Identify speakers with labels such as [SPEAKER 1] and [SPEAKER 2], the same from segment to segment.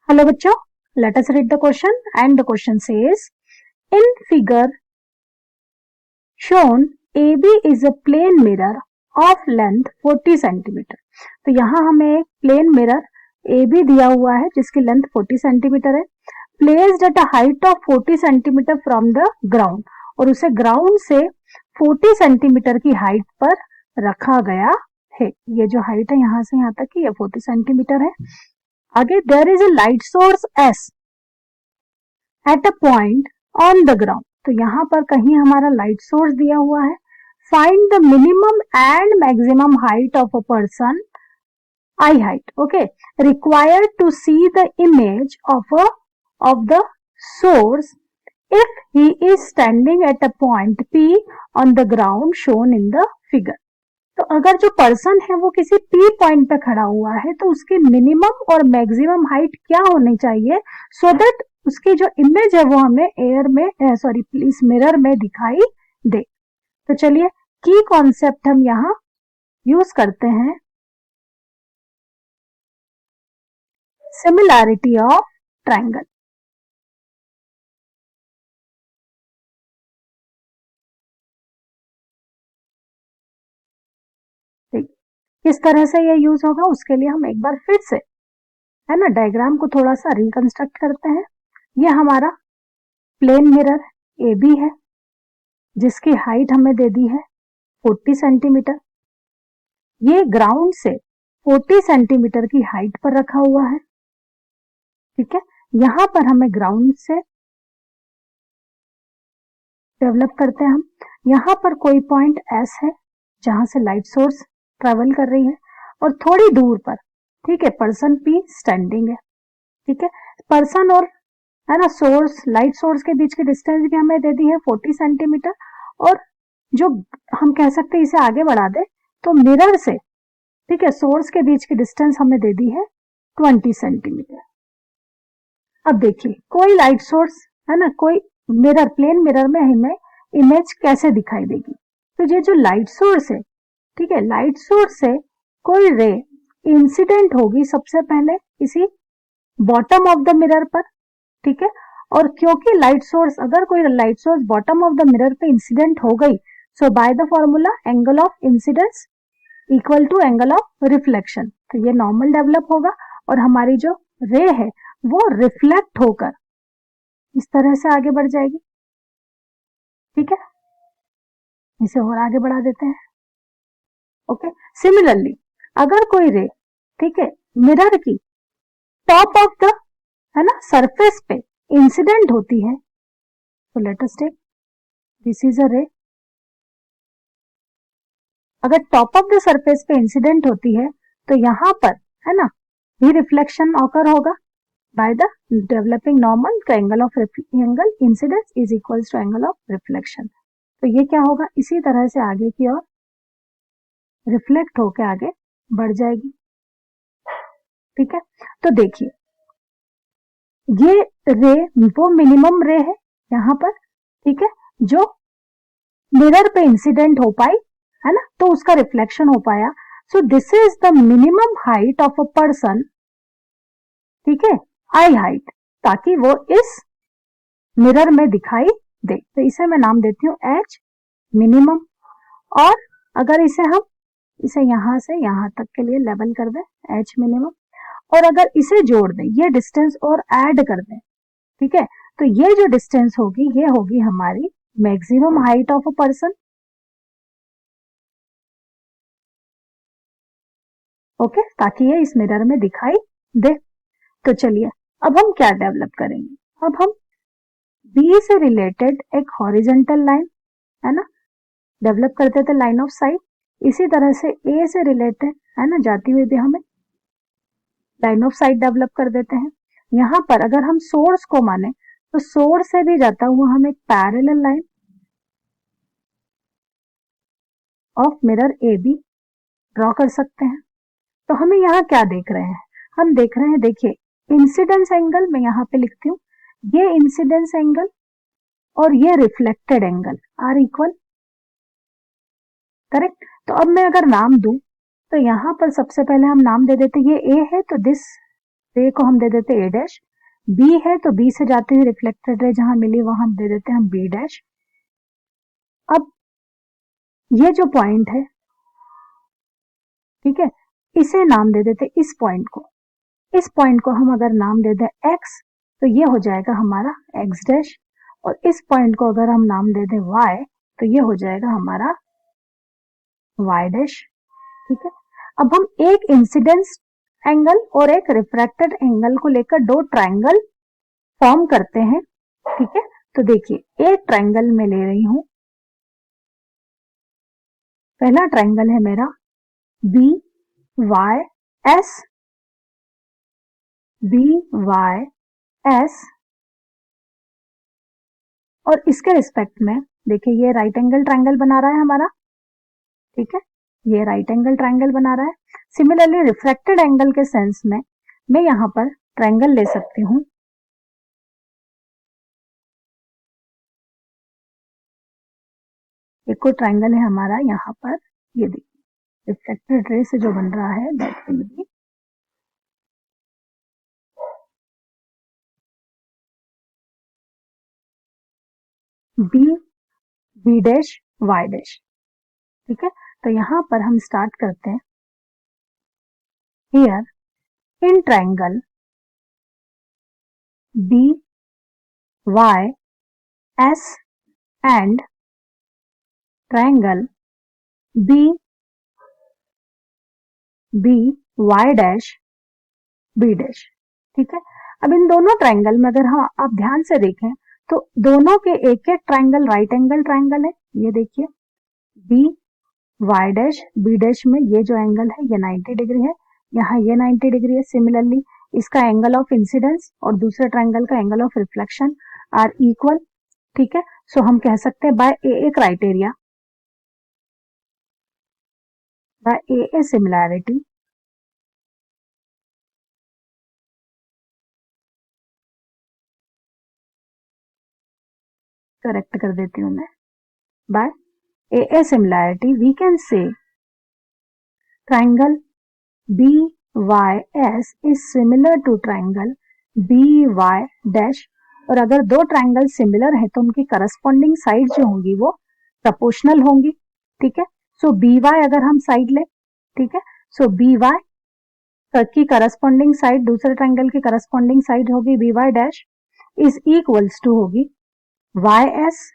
[SPEAKER 1] Hello बच्चों, let us read the question and the question says in figure shown AB is a plane mirror of length 40 centimetre. तो यहाँ हमें एक plane mirror AB दिया हुआ है जिसकी लेंथ 40 सेंटीमीटर है, placed at a height of 40 centimetre from the ground, और उसे ग्राउंड से 40 सेंटीमीटर की हाइट पर रखा गया है। ये जो हाइट है यहाँ से यहाँ तक की ये 40 सेंटीमीटर है। आगे there is a light source S at a point on the ground, तो यहाँ पर कहीं हमारा लाइट सोर्स दिया हुआ है। Find the minimum and maximum height of a person, eye height, okay, required to see the image of the source if he is standing at a point P on the ground shown in the figure। तो अगर जो person है वो किसी P point पे खड़ा हुआ है तो उसकी मिनिमम और मैक्सिमम हाइट क्या होनी चाहिए सो दैट उसकी जो इमेज है वो हमें एयर में इस मिरर में दिखाई दे। तो चलिए की कॉन्सेप्ट हम यहाँ यूज करते हैं, सिमिलैरिटी ऑफ ट्रायंगल। किस तरह से ये यूज होगा उसके लिए हम एक बार फिर से है ना डायग्राम को थोड़ा सा रिकंस्ट्रक्ट करते हैं। ये हमारा प्लेन मिरर ए बी है जिसकी हाइट हमें दे दी है 40 सेंटीमीटर। ये ग्राउंड से 40 सेंटीमीटर की हाइट पर रखा हुआ है, ठीक है। यहां पर हमें ग्राउंड से डेवलप करते हैं हम। यहां पर कोई पॉइंट एस है जहां से लाइट सोर्स ट्रेवल कर रही है और थोड़ी दूर पर, ठीक है, पर्सन पी स्टैंडिंग है, ठीक है। पर्सन और है ना सोर्स, लाइट सोर्स के बीच की डिस्टेंस भी हमें दे दी है 40 सेंटीमीटर, और जो हम कह सकते हैं इसे आगे बढ़ा दे तो मिरर से, ठीक है, सोर्स के बीच की डिस्टेंस हमें दे दी है 20 सेंटीमीटर। अब देखिए कोई लाइट सोर्स है ना, कोई मिरर, प्लेन मिरर में हमें इमेज कैसे दिखाई देगी। तो ये जो लाइट सोर्स है, ठीक है, लाइट सोर्स से कोई रे इंसिडेंट होगी सबसे पहले इसी बॉटम ऑफ द मिरर पर, ठीक है। और क्योंकि लाइट सोर्स, अगर कोई light source bottom of the mirror पे इंसिडेंट हो गई so by the formula angle of incidence equal to angle of reflection, तो ये नॉर्मल डेवलप होगा और हमारी जो रे है वो रिफ्लेक्ट होकर इस तरह से आगे बढ़ जाएगी, ठीक है। इसे और आगे बढ़ा देते हैं, ओके। सिमिलरली अगर कोई रे, ठीक है, मिरर की टॉप ऑफ द, है ना, सरफेस पे इंसिडेंट होती है, तो let us take this is a ray. अगर टॉप ऑफ द सरफेस पे इंसिडेंट होती है तो यहां पर, है ना, भी रिफ्लेक्शन ऑकर होगा बाय द डेवलपिंग नॉर्मल, तो angle of angle incidence is equals to angle of reflection. तो ये क्या होगा, इसी तरह से आगे की ओर रिफ्लेक्ट होकर आगे बढ़ जाएगी, ठीक है। तो देखिए ये रे वो मिनिमम रे है यहां पर, ठीक है, जो मिरर पे इंसिडेंट हो पाई, है ना, तो उसका रिफ्लेक्शन हो पाया। So this is the minimum height of a person, ठीक है, आई हाइट, ताकि वो इस मिरर में दिखाई दे। तो इसे मैं नाम देती हूं एच मिनिमम, और अगर इसे यहां से यहां तक के लिए लेवल कर दें एच मिनिमम, और अगर इसे जोड़ दें, ये डिस्टेंस और ऐड कर दें, ठीक है, तो ये जो डिस्टेंस होगी ये होगी हमारी maximum height of a person, okay, ताकि ये इस मिरर में दिखाई दे। तो चलिए अब हम क्या डेवलप करेंगे, अब हम बी से रिलेटेड एक हॉरिजेंटल लाइन, है ना, डेवलप करते थे, लाइन ऑफ साइट। इसी तरह से ए से रिलेटेड, है ना, जाती हुई भी हमें लाइन ऑफ साइट डेवलप कर देते हैं। यहां पर अगर हम सोर्स को माने तो सोर्स से भी जाता हुआ हम एक parallel line of mirror A B draw कर सकते हैं। तो हमें यहाँ क्या देख रहे हैं, हम देख रहे हैं, देखिए इंसिडेंस एंगल मैं यहाँ पे लिखती हूँ, ये इंसिडेंस एंगल और ये reflected angle are equal, correct. तो अब मैं अगर नाम दूं तो यहां पर सबसे पहले हम नाम दे देते, ये ए है तो दिस तो ए को हम दे देते ए डैश, बी है तो बी से जाते हुए रिफ्लेक्टेड रे जहां मिली वहां हम दे देते हैं हम बी डैश। अब ये जो पॉइंट है, ठीक है, इसे नाम दे देते इस पॉइंट को, इस पॉइंट को हम अगर नाम दे दें x तो ये हो जाएगा हमारा x डैश, और इस पॉइंट को अगर हम नाम दे दें y तो ये हो जाएगा हमारा y डैश। ठीक है, अब हम एक इंसिडेंस एंगल और एक रिफ्रैक्टेड एंगल को लेकर दो ट्रायंगल फॉर्म करते हैं। ठीक है, तो देखिए एक ट्रायंगल में ले रही हूं, पहला ट्रायंगल है मेरा B Y S, B Y S, और इसके रिस्पेक्ट में देखिए ये राइट एंगल ट्रायंगल बना रहा है हमारा। ठीक है, ये राइट एंगल ट्रायंगल बना रहा है। सिमिलरली रिफ्रैक्टेड एंगल के सेंस में मैं यहां पर ट्रायंगल ले सकती हूं, एक और ट्रायंगल है हमारा यहाँ पर, ये देखिए रिफ्लेक्टेड रे से जो बन रहा है that will be B B dash Y dash. ठीक है, तो यहां पर हम स्टार्ट करते हैं, here in triangle B Y S and triangle B B Y dash B dash. ठीक है, अब इन दोनों ट्रायंगल में अगर हाँ आप ध्यान से देखें तो दोनों के एक एक ट्रायंगल राइट एंगल ट्रायंगल है। ये देखिए B Y dash B dash में ये जो एंगल है ये 90 डिग्री है, यहाँ ये 90 डिग्री है। सिमिलरली इसका एंगल ऑफ इंसिडेंस और दूसरे ट्रायंगल का angle of reflection are equal. ठीक है, सो हम कह सकते हैं by A criteria, by A similarity, correct कर देती हूं मैं, by A similarity we can say triangle B Y S is similar to triangle B Y dash. और अगर दो ट्रायंगल सिमिलर है तो उनकी करस्पॉन्डिंग साइड जो होंगी वो प्रोपोर्शनल होंगी। ठीक है, सो बी वाई अगर हम साइड ले, ठीक है, सो बी वाई की करस्पॉन्डिंग साइड दूसरे ट्रायंगल की करस्पॉन्डिंग साइड होगी B Y dash is equals to होगी Y S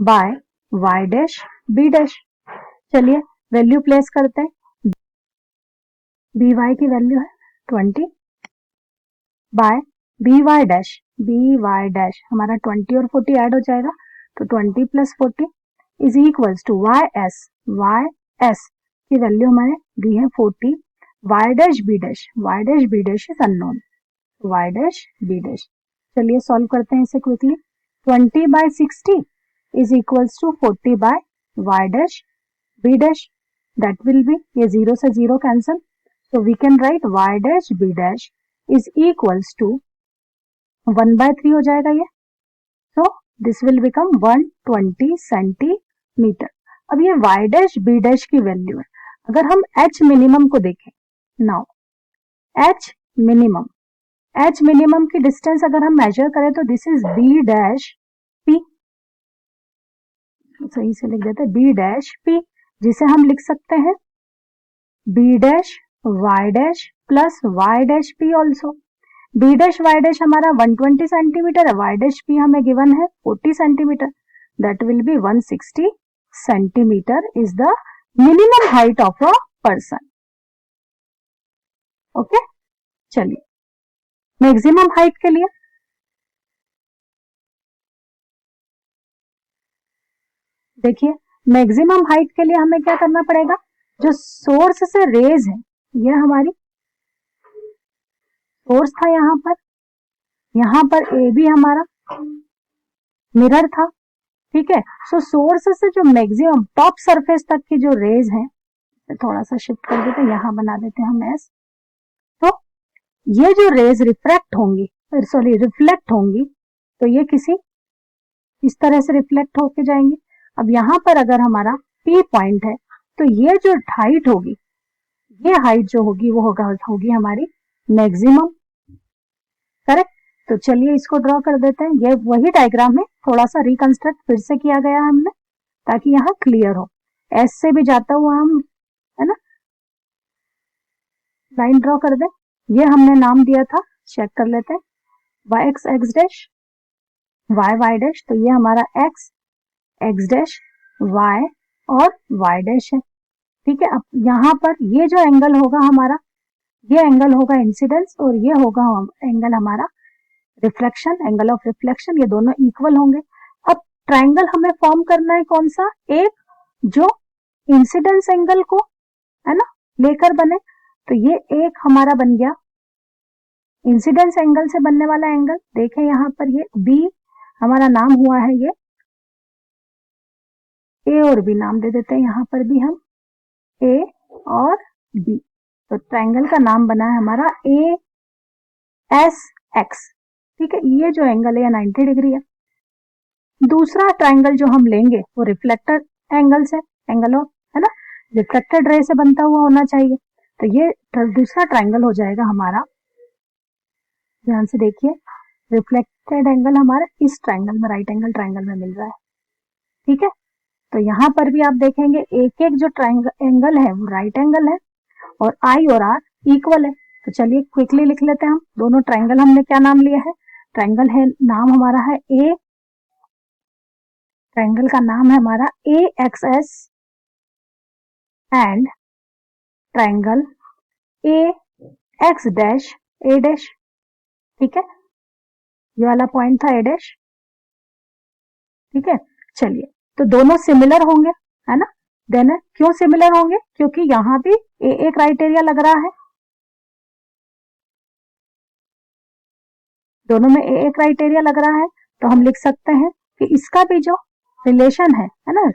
[SPEAKER 1] by Y dash B dash. चलिए वैल्यू प्लेस करते हैं, बी वाई की वैल्यू है 20 बाय बी वाई डैश हमारा 20 और 40 ऐड हो जाएगा तो 20 plus 40 is equals to Y S की वैल्यू हमारे दी है 40, Y dash B dash is unknown, Y dash B dash. चलिए सॉल्व करते हैं इसे quickly, 20 by 60 is equals to 40 by y dash b dash, that will be ये 0 से 0 cancel, so we can write y dash b dash is equals to 1 by 3 हो जाएगा ये, so this will become 120 centimetre. अब ये y dash b dash की value है, अगर हम h मिनिमम को देखें, नाउ h मिनिमम की डिस्टेंस अगर हम मेजर करें तो this is b dash p, सही से लिख देते हैं बी डैश पी, जिसे हम लिख सकते हैं B dash Y dash plus Y dash P also. B dash Y dash हमारा 120 सेंटीमीटर है, वाई डैश पी हमें गिवन है 40 centimetre, that will be 160 centimetre is the minimum height of a person. Okay, चलिए maximum height के लिए देखिए, maximum height के लिए हमें क्या करना पड़ेगा, जो सोर्स से रेज है, ये हमारी सोर्स था यहाँ पर ए भी हमारा मिरर था। ठीक है, सो सोर्स से जो मैक्सिमम टॉप सरफेस तक की जो रेज है, थोड़ा सा शिफ्ट कर देते हैं, यहां बना देते हैं हम एस, तो ये जो रेज रिफ्लेक्ट होंगी तो ये किसी इस तरह से रिफ्लेक्ट होके जाएंगे। अब यहां पर अगर हमारा P पॉइंट है तो ये जो हाइट होगी, ये हाइट जो होगी वो होगी हमारी मैक्सिमम। करेक्ट। तो चलिए इसको ड्रॉ कर देते हैं। ये वही डायग्राम है, थोड़ा सा रिकंस्ट्रक्ट फिर से किया गया हमने ताकि यहाँ क्लियर हो। एस से भी जाता हुआ हम, है ना, लाइन ड्रॉ कर दे। ये हमने नाम दिया था, चेक कर लेते हैं, Y X X dash, Y Y dash. तो ये हमारा एक्स एक्स डैश वाई और वाई डैश है, ठीक है। अब यहाँ पर ये जो एंगल होगा हमारा, ये एंगल होगा इंसिडेंस और ये होगा एंगल हमारा रिफ्लेक्शन, एंगल ऑफ रिफ्लेक्शन। ये दोनों इक्वल होंगे। अब ट्राइंगल हमें फॉर्म करना है कौन सा, एक जो इंसिडेंस एंगल को, है ना, लेकर बने। तो ये एक हमारा बन गया इंसिडेंस एंगल से बनने वाला एंगल। देखें यहाँ पर ये बी हमारा नाम हुआ है, ये ए और बी नाम दे देते हैं यहाँ पर भी हम, ए और बी। तो ट्राइंगल का नाम बना है हमारा ए एस एक्स, ठीक है। ये जो एंगल है 90 डिग्री है। दूसरा ट्राइंगल जो हम लेंगे वो रिफ्लेक्टेड एंगल से, एंगल ऑफ, है ना, रिफ्लेक्टेड रे से बनता हुआ होना चाहिए। तो ये दूसरा ट्राइंगल हो जाएगा हमारा, ध्यान से देखिए, रिफ्लेक्टेड एंगल हमारा इस ट्राइंगल में, राइट एंगल ट्राइंगल में मिल रहा है, ठीक है। तो यहाँ पर भी आप देखेंगे एक एक जो ट्राइंगल एंगल है वो राइट एंगल है और आई और आर इक्वल है। तो चलिए क्विकली लिख लेते हैं हम दोनों ट्राइंगल। हमने क्या नाम लिया है, ट्राइंगल है, नाम हमारा है ए, ट्राइंगल का नाम है हमारा A X S and triangle A X dash A dash, ठीक है। ये वाला पॉइंट था ए डैश, ठीक है। चलिए तो दोनों सिमिलर होंगे, है ना। देन क्यों सिमिलर होंगे, क्योंकि यहाँ भी ए क्राइटेरिया लग रहा है, दोनों में ए क्राइटेरिया लग रहा है। तो हम लिख सकते हैं कि इसका भी जो रिलेशन है ना,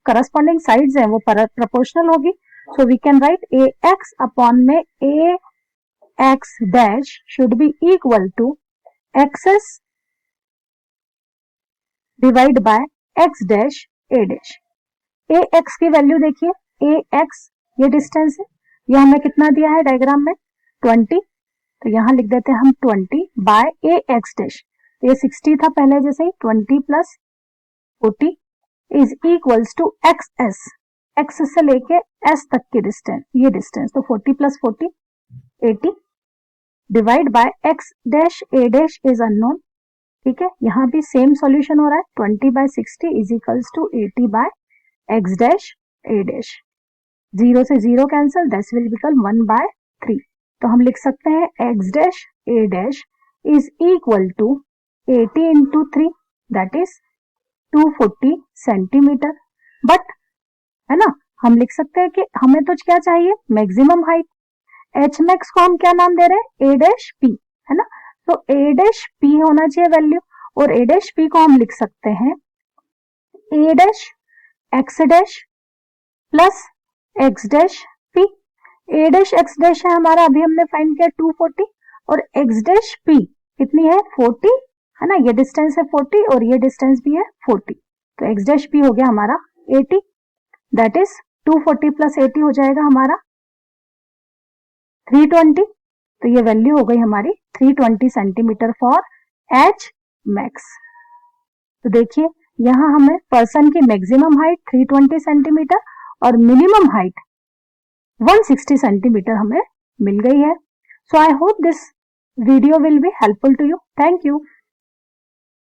[SPEAKER 1] करस्पॉन्डिंग साइड्स है वो प्रोपोर्शनल होगी। So we can write A X upon में A X dash should be equal to X S divide by X dash A dash. A X की वैल्यू देखिए, ए एक्स ये डिस्टेंस है, ये हमें कितना दिया है डायग्राम में 20। तो यहाँ लिख देते हैं हम 20 बाय ए एक्स डैश। ये 60 था पहले जैसे ही, 20 plus 40 is equals to X S, X से लेके एस तक की डिस्टेंस, ये डिस्टेंस। तो 40 plus 40 80 divide by X dash A dash is unknown, ठीक है। यहाँ भी सेम सॉल्यूशन हो रहा है, 20 by 60 is equals to 80 by X dash A dash. 0 से 0 cancel, that will become 1 by 3। तो हम लिख सकते हैं X dash A dash is equal to 80 into 3 that is 240 centimetre. But, है ना, हम लिख सकते हैं कि हमें तो क्या चाहिए, मैक्सिमम हाइट। एच मैक्स को हम क्या नाम दे रहे हैं, ए डैश पी, है ना। तो ए डैश पी होना चाहिए वैल्यू, और ए डैश पी को हम लिख सकते हैं A dash X dash plus X dash P. A dash X dash है हमारा, अभी हमने फाइंड किया 240, और एक्स डैश पी कितनी है 40, है ना, ये डिस्टेंस है 40 और ये डिस्टेंस भी है 40। तो एक्स डैश पी हो गया हमारा 80, दैट इज 240 प्लस 80 हो जाएगा हमारा 320। तो ये वैल्यू हो गई हमारी 320 सेंटीमीटर फॉर एच मैक्स। तो देखिए यहाँ हमें पर्सन की मैक्सिमम हाइट 320 सेंटीमीटर और मिनिमम हाइट 160 सेंटीमीटर हमें मिल गई है। So I hope this video will be helpful to you. Thank you.